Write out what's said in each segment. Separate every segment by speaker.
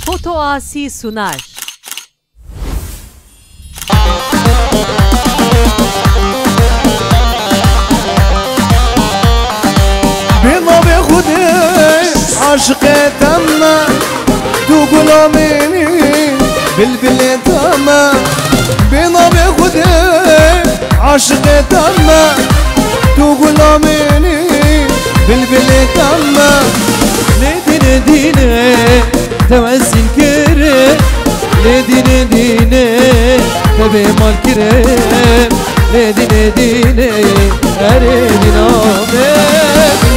Speaker 1: Foto Asi sunar.
Speaker 2: بيضا بخدي عاشق تما تقول اميني بالبل تما بيضا بخدي عاشق تما تقول اميني بالبل تما
Speaker 3: لدينا دينا توزن كريم لدينا دينا تبي مال كريم لدينا دينا أريدنا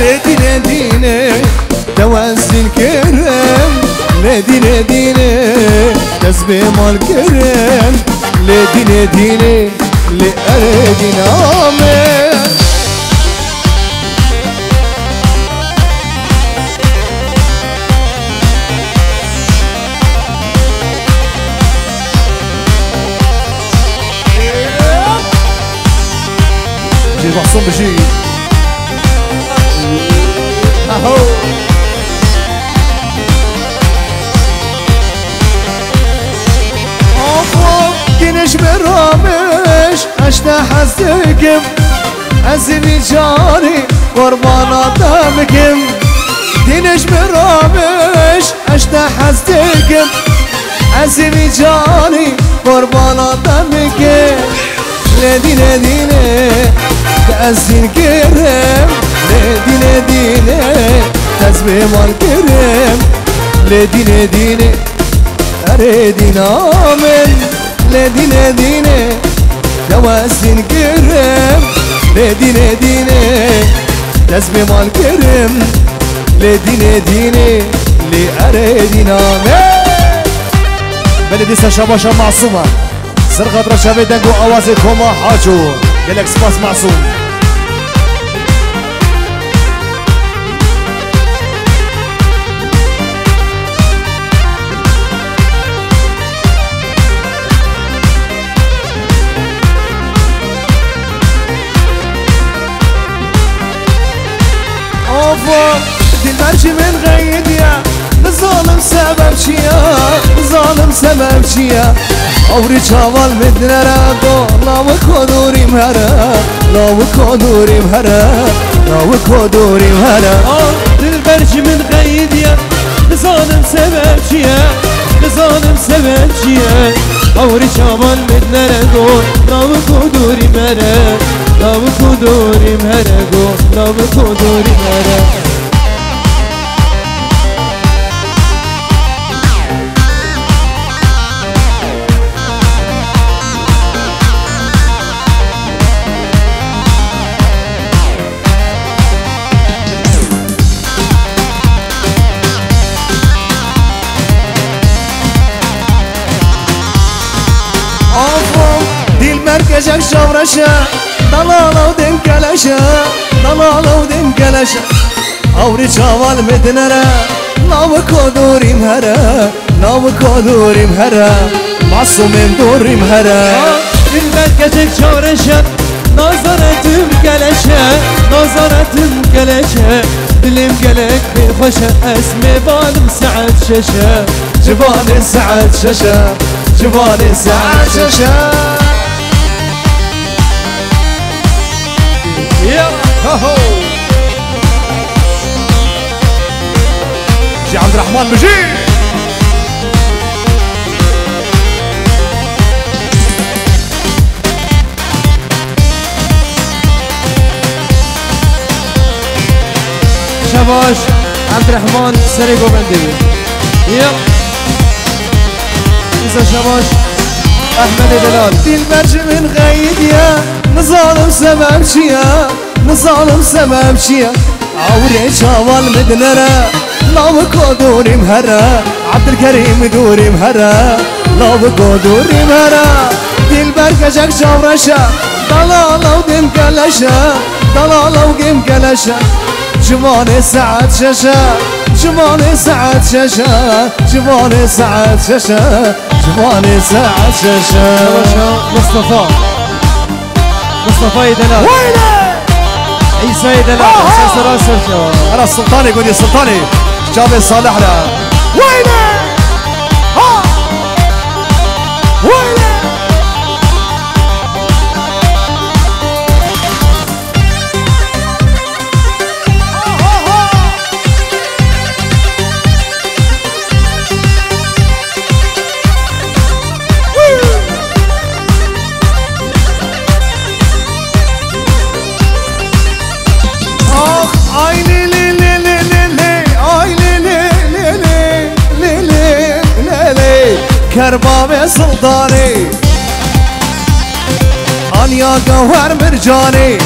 Speaker 2: لدينا دينا توزن كريم لدينا دينا تسبي مال كريم لدينا دينا لأريدنا محسوم بجي اهو افوق كنش برامش اشتا حسكم اسمي جاري قربانا دمكم كنش برامش اشتا حسكم اسمي جاري قربانا دمكم لدينا دينا تأذين كريم لدينا دينا تزبي مال كريم لدينا دينا أريدنا من لدينا دينا توازن كريم لدينا دينا تزبي مال كريم لدينا دينا لأريدنا من بلدي سشاباشا معصومة سرقة رشابي دنقو أوازي كوما حاجو قالك سباس معصوم اوفا دي المرجي من غيد يا ظالم سبب شيا ظالم سبب شيا اوري چاوال مدنه را لاو کدوری مهرا لاو کدوری مهرا لاو کدوری مهرا
Speaker 3: دل برج من غيديا ظالم سبب شيا ظالم سبب شيا اوري شامل مدنا رغو لاو كدوري مهرا لاو كدوري مهرا لاو كدوري مهرا
Speaker 2: مركزك شورشة ضلالة ودن كلاشة ضلالة ودن كلاشة أوري شوال مدنرة ناو كودوري مهرة ناو كودوري مهرة معصومين دوري مهرة
Speaker 3: مركزك شورشة نظرتم كلاشة نظرتم كلاشة دلم قلق بخشة اسمي بالم سعد شاشة
Speaker 2: جبال سعد شاشة جبال سعد شاشة هو جي عبد الرحمن بجي
Speaker 3: شباش عبد الرحمن سريقو بندبي يلا إذا شباش أحمد دلال
Speaker 2: دي المرج من غيد يا نظالم سبب شيا نظالم سبب شيا عوري شوال مدنرة لاو كودوري مهرة عبد الكريم دوري مهرة لاو كودوري مهرة دي البركشك شورشة ضلالة ودم كلاشة ضلالة ودم كلاشة جمالي سعد شاشة جمالي سعد شاشة جمالي سعد شاشة جمالي سعد شاشة
Speaker 3: مصطفى دلال
Speaker 2: وينه
Speaker 3: عيسى دلال عيسى راسل
Speaker 2: انا السلطاني قولي السلطاني جابر صالح له وينه سلطاني أنيا جوهر مرجاني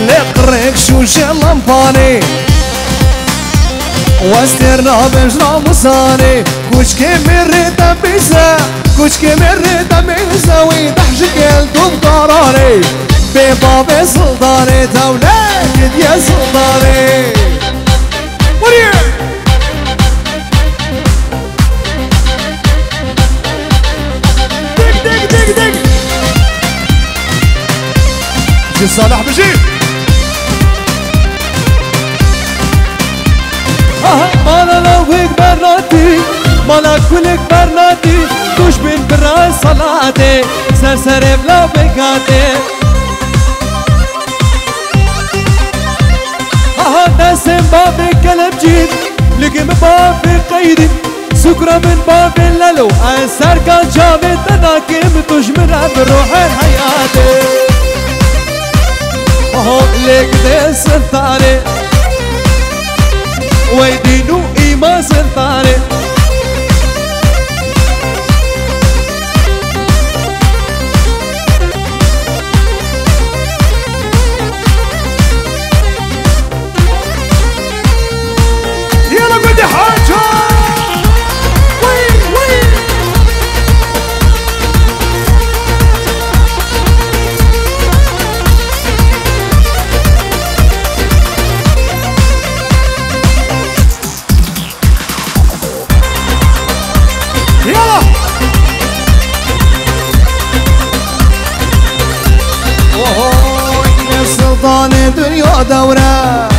Speaker 2: لقريك شوش اللمباني واسترنا بجنا مصاني كوشكي من ريتا بيسا كوشكي من ريتا بيسا ويدحشك الدوب قراري بباب سلطاني تولاك يا سلطاني دق دق دق دق جي صالح بجي
Speaker 3: مالا لوك برناتي مالا كلك برناتي توش بين براس صلاتي سرسر بلا بقاتي نسم باب كلب جيد لقم باب قيدي سكرة من باب اللالو أسر كان جابت تناكم تجمر بروح حياتي لك دي سلطاني ويدينو إيما سلطاني
Speaker 2: يلا بدي حاجة وي وي يلا اوه يا سلطان دنيا دورة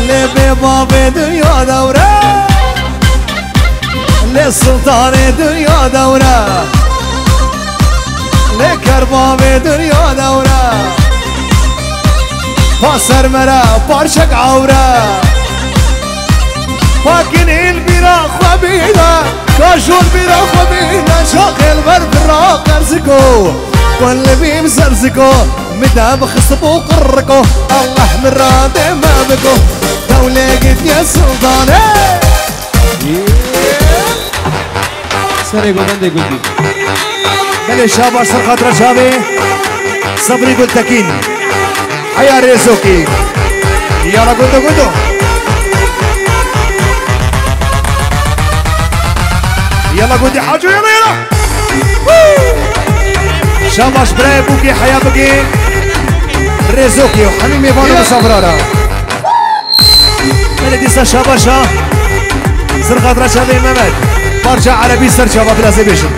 Speaker 2: لبابا دنيا دورة للسلطان دنيا دورة لكرباب دنيا دورة فاسر مرا بارشك عورة فاكن البيرا خبينا كاشون بيرا خبينا شاقل بربرا قرزكو واللي بسرزكو مدام خصبو قركو الله من راضي ما بكو دولة قد يا سلطان
Speaker 3: سري قلندي قلدي
Speaker 2: بلي شابر سر خاطر شابي صبري قلت تكين حيا ريزوكي يلا قلتو يلا قلتي حاجة يلا شاباش براي بوكي حيا بقي ريزوكي وحميمي فانو صفرارا بلدي سا شاباشا سر خاطر شابي ممد برجع عربي سر شباب لازم بيشن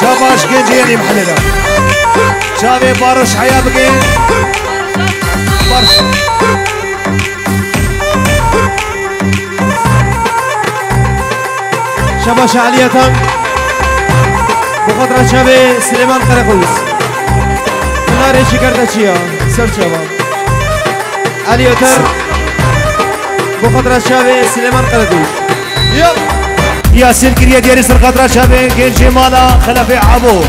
Speaker 2: شاباش كنجي يعني محلنا شابي بارش حياة بقي بارش
Speaker 3: شباش عليتم بخاطر شبي سليمان قرقوس ناري شكردتشيا سر شباب عليتر بخاطر شبي سليمان قرقوس يلا
Speaker 2: ياسين كريا دياري سر خاطر شبي كنجي مالا خلفي عبو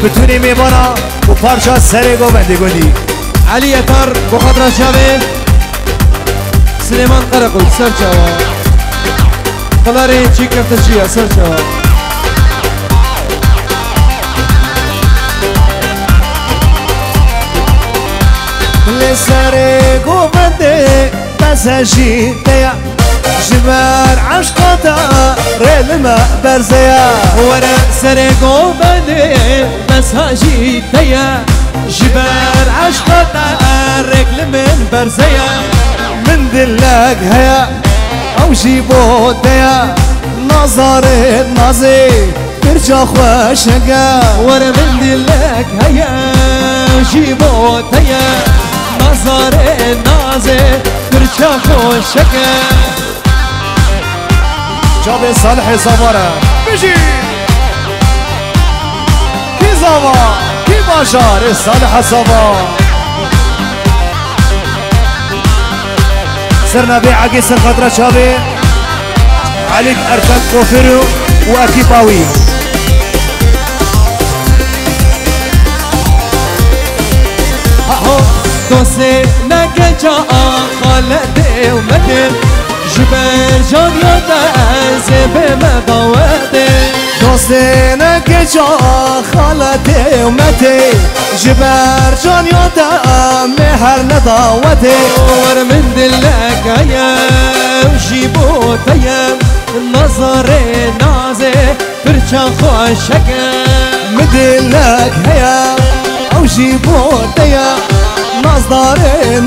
Speaker 2: بتوني ميبانا وبارشا سريقو بندي قولي
Speaker 3: عليتر بخاطر شبي سليمان قرقوس سر شباب قلاري شكردتشيا سر شباب
Speaker 2: سريقو بندي بساجي تيا جبار عشقتا ريل ما برزيا
Speaker 3: ورا سرقو بندي بس هاجي تيا جبار عشقتا رجل من برزيا
Speaker 2: من دلك هيا او جيبو تيا نظر نازي ترجع خوشقا
Speaker 3: ورا من دلك هيا جيبو تيا نظر نازي ترجع خوشقا
Speaker 2: جابي صالح صبرا بيجي كي زابا كي باشار صالح صبا صرنا بيع قيس الخضرة شابي عليك أركان كوفيرو وأكيباوي
Speaker 3: اهو دوستی نگجا خالده اومده جبر جان یاده از به مداوده
Speaker 2: دوستی نگجا خالده اومده جبر جان یاده مهر نداوده
Speaker 3: ور من دلك يا وجيبو تيم نظر نازي فرشا خوشك
Speaker 2: مدلك هيا او جيبو تيا نظر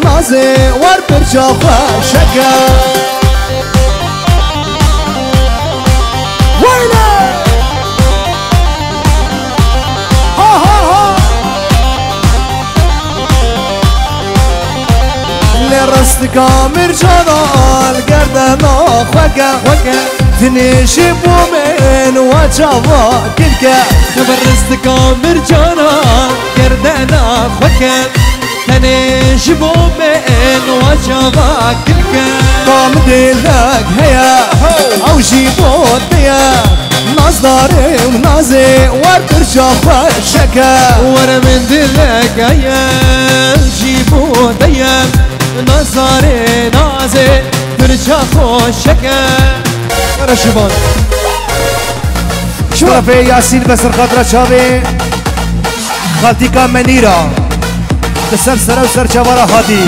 Speaker 2: نازي وربرشا خوشك رستك مرجانا القردنا خوكا تنشي بومين وجابا كلكا
Speaker 3: خبر رستك مرجانا القردنا خوكا تنشي بومين وجابا كلكا
Speaker 2: قام دلك هيا او جيبو ديا نظري ونازي ورترجا خوشكا
Speaker 3: ور من دلك يا جيبو ديا نظر نازه برجا خوشکه
Speaker 2: برا شبان شو رفع یاسین بسر خاطر چاوه خالتی کا منیرا تسر سر و سر چوارا هادی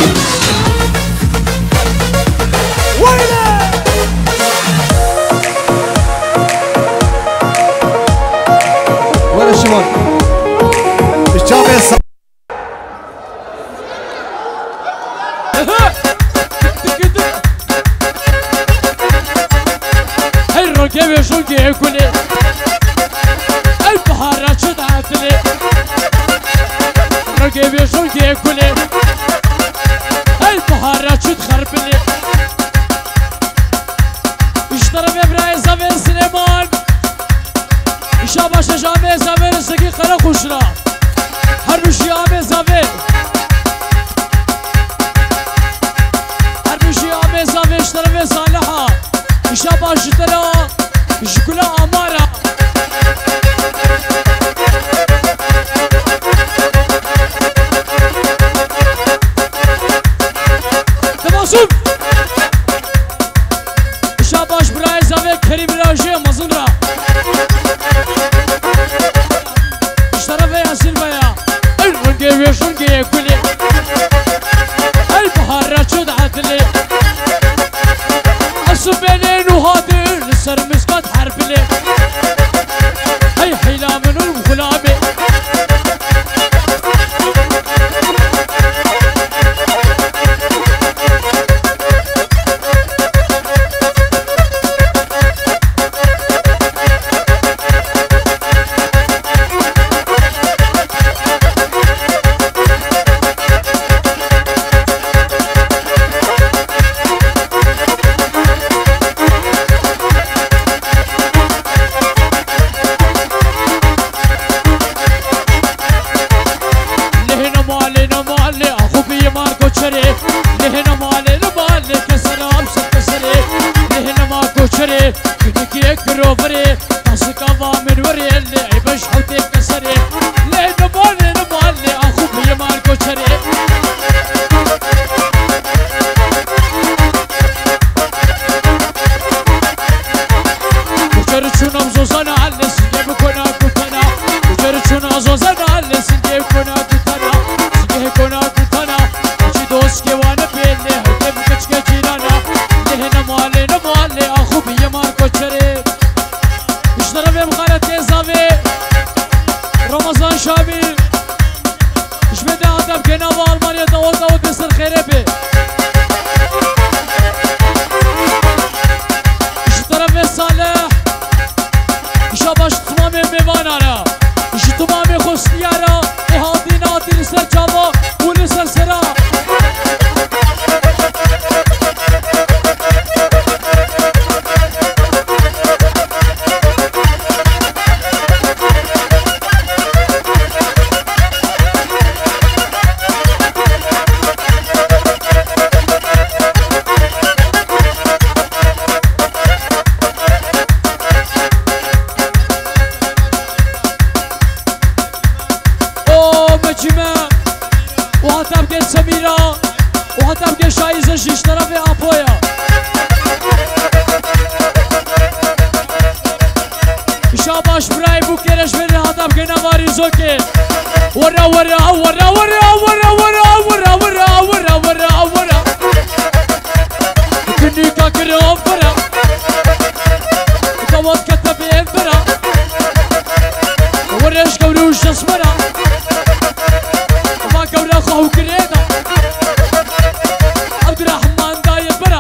Speaker 2: برا شبان چاوه
Speaker 1: الرقبة شوقي كلي البحارة شد عتلي الرقبة شوقي كلي البحارة شد خربلي اشترى ببراي زمير سليمان اشابا شجامي زمير سكي خرق وشرا حرب شيامي زمير حرب شيامي زمير اشترى بصالحة اشابا شتلا شكلا امارة تماسوم اشاباش براي زاوية كريم راجي مزنرا اشترى ياسين بيا الرنجي ويشنجي كلي البحارة شد عدلي السبينين وهادر سر مسقط حربلي هي حيلة من الغلامي لهنا مالي كسرام سكسري لهنا ما كوشري كنكي كروفري تاسكا من وري اللي عيبش حوتي كسري لهنا مالي اخو بي مال كوشري كوشري شنو مزوزانا على سنجيب كنا كوتانا كوشري شنو مزوزانا على سنجيب كنا كوتانا سنجيب كنا كوتانا دوست که وانه پیله هده بکچ که جیرانا لهنه ماله آخو بیه مار کچره اشترا بیم غلط تیزاوی رمضان شامی اش بده آدم که نو آلمانیا داود دستر خیره بی اشترا بیم صالح اشا باش تمام میوانانا اشی تمام خوستیارا احادی نادی لسر جاوا و لسر سرا وحتى بقيت سميرة وحتى بقيت شايزة جيش طرفي أبويا شاباش براي بوكيرش من حتى بقينا ماري زوكي ورا ورا ورا ورا ورا ورا ورا ورا ورا ورا ورا كني كاكرو فرا كوات كتبي فرا ورش كوروش اسمرا ما كورا خو كريدا عبد الرحمن داي برا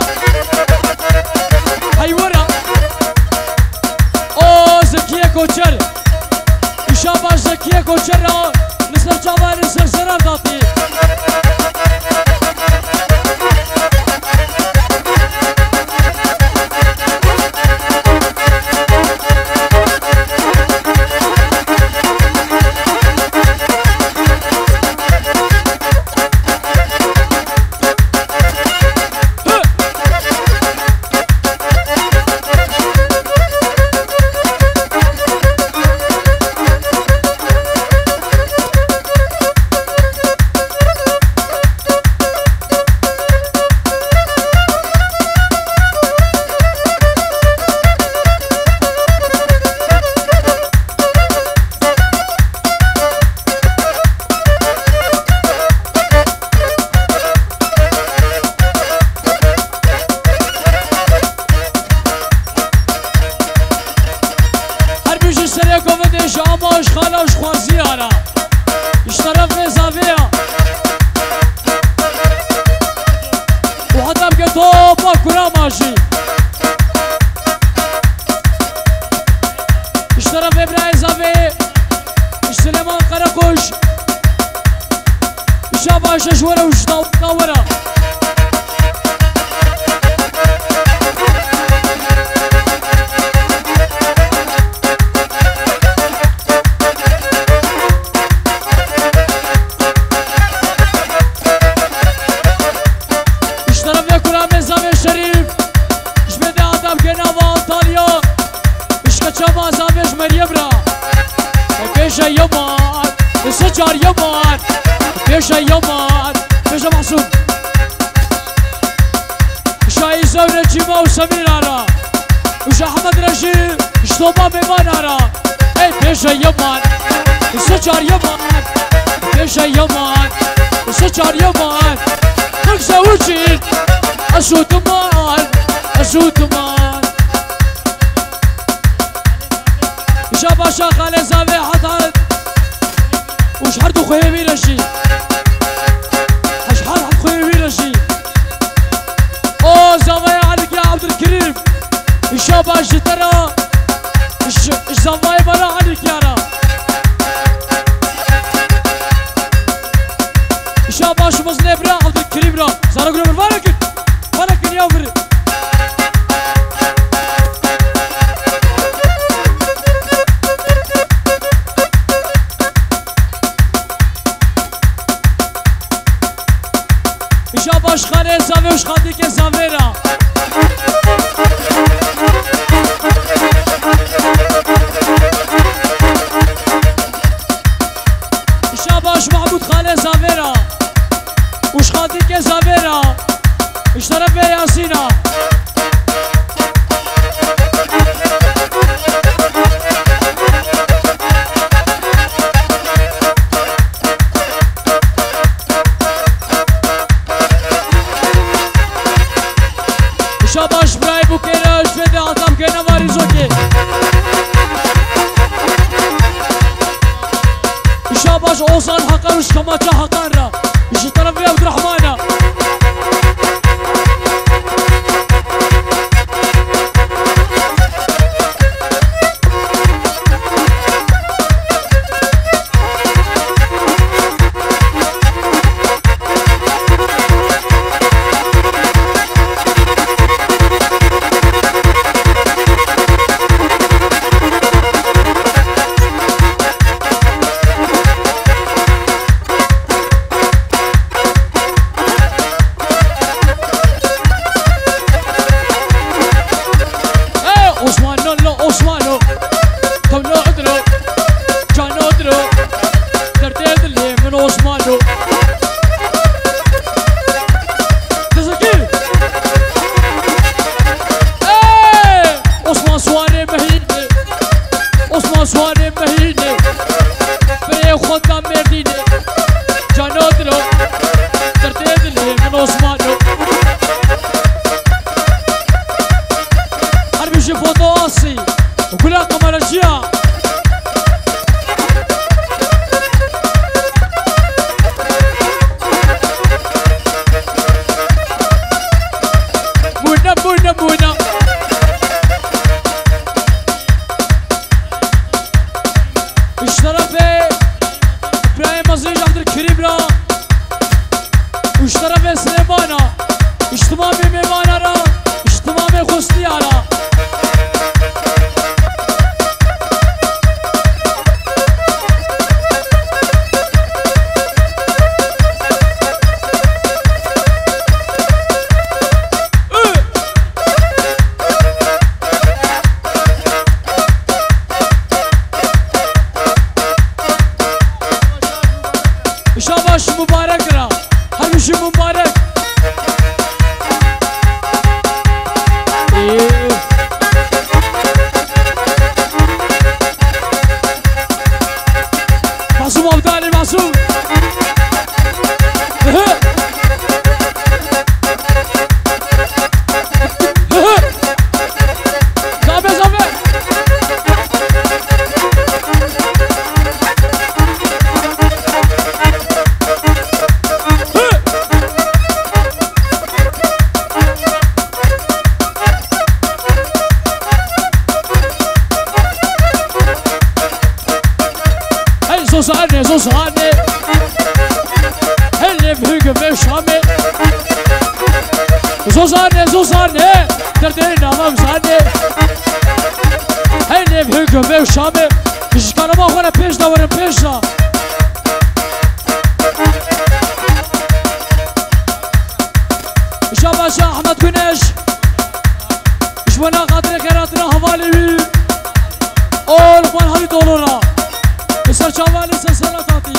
Speaker 1: هاي ورا او زكيه كوتشر شاباش زكيه كوتشر نسر جوار سرسران داتي كان مرديني جانودلو ترتيدلي من عثمانو حرب يجي فوتواسي وكلها كمالجيا مونا اشترفه ابراهيم عزيز عبد الكريم را اشترفه سليمانا اجتماع ميمانا را اجتماع خسنيا را شاباش مبارك را هر شي مبارك معصوم عبدالي معصوم زابي زابي زوزاني اللي بهيك بشامي زوزاني دردينا ممزاني اللي بهيك بشامي مش كانوا ما خورا بيش دورن بيشا شاباش احمد كنش شوانا قادر كراتنا حوالي بي اول قوان هالي دولورا بسر چاوالی سلسلات آتی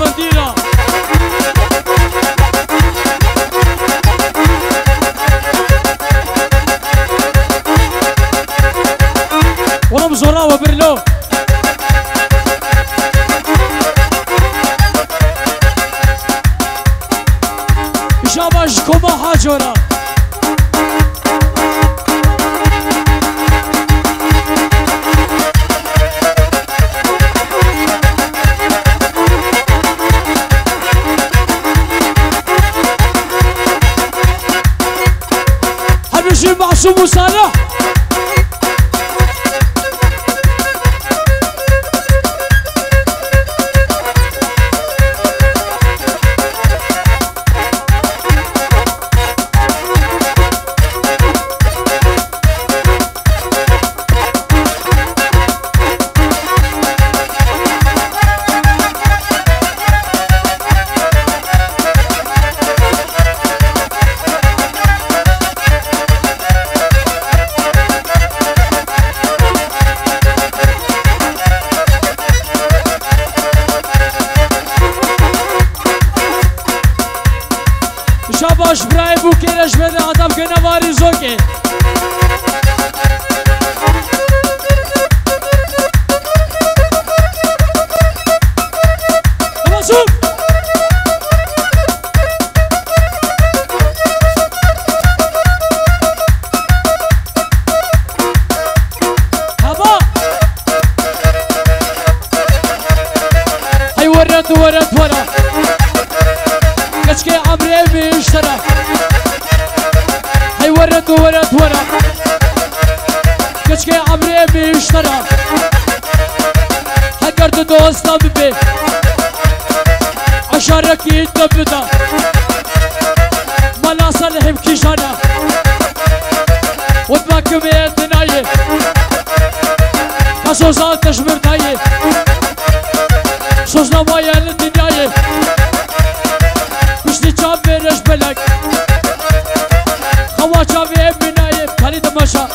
Speaker 1: Bandira ورم زورا وبرلو شاباش كوما حاجورا معصوم وصالح شاباش برای بو کیرش بده آدم که نواری زوکه نماسوم هبا هی ورد كشكي عمري بيشترى هي ورد ورا كشكي عمري بيشترى هكرت دوستا ببي عشاركي تبدا ملا صالحم كيشانا وتباكم يتناي كسوزات تشمر تاي سوزنامای اهل دنیای پشتی چاپ بیرش بلک خوا چاوی بینای پری دماشا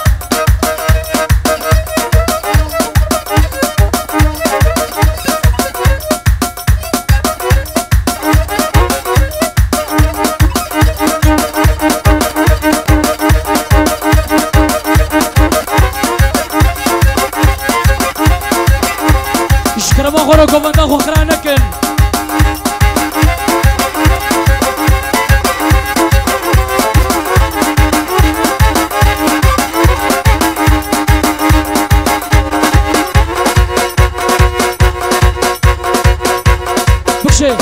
Speaker 1: اشکرما خورو کمانده خوخرا نکن بکشه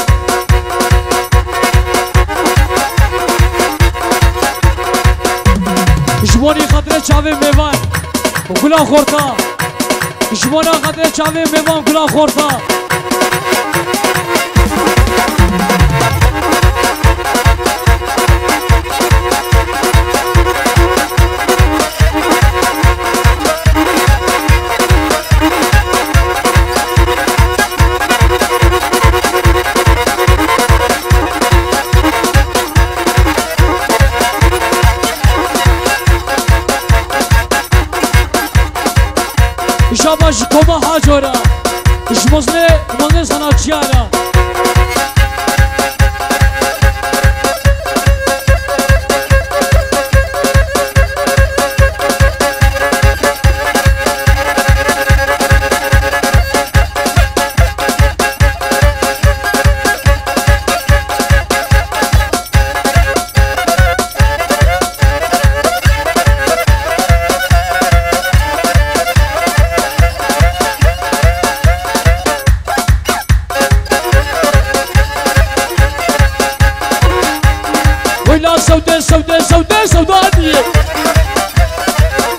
Speaker 1: جوانی خاطر چاوی میوان و گلا خورتا جوانا خاطر چاوی میوان گلا خورتا شاباش کوما هاجورا اش مزنه سناتچیارا سودانية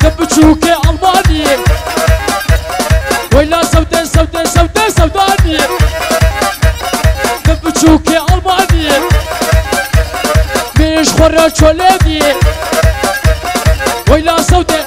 Speaker 1: دبتشوكي ألمانية ويلا سودانية دبتشوكي ألمانية مش خورة شولانية ويلا سودانية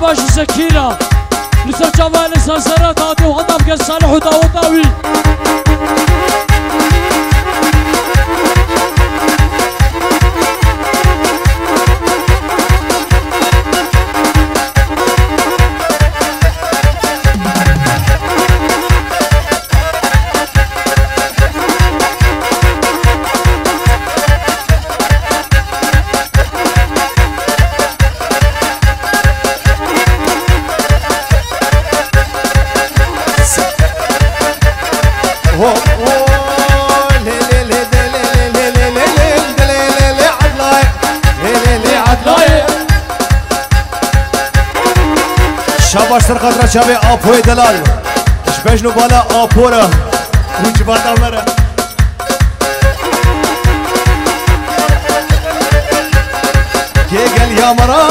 Speaker 1: باش زكيرة لسه جمال سنسرات هاتي وهضم كالصالح وداوطاوي
Speaker 2: شاباش تر خاطر شابي آپوی دلال شبجنو بالا آپورا وجباتا مرا که گل یا مرا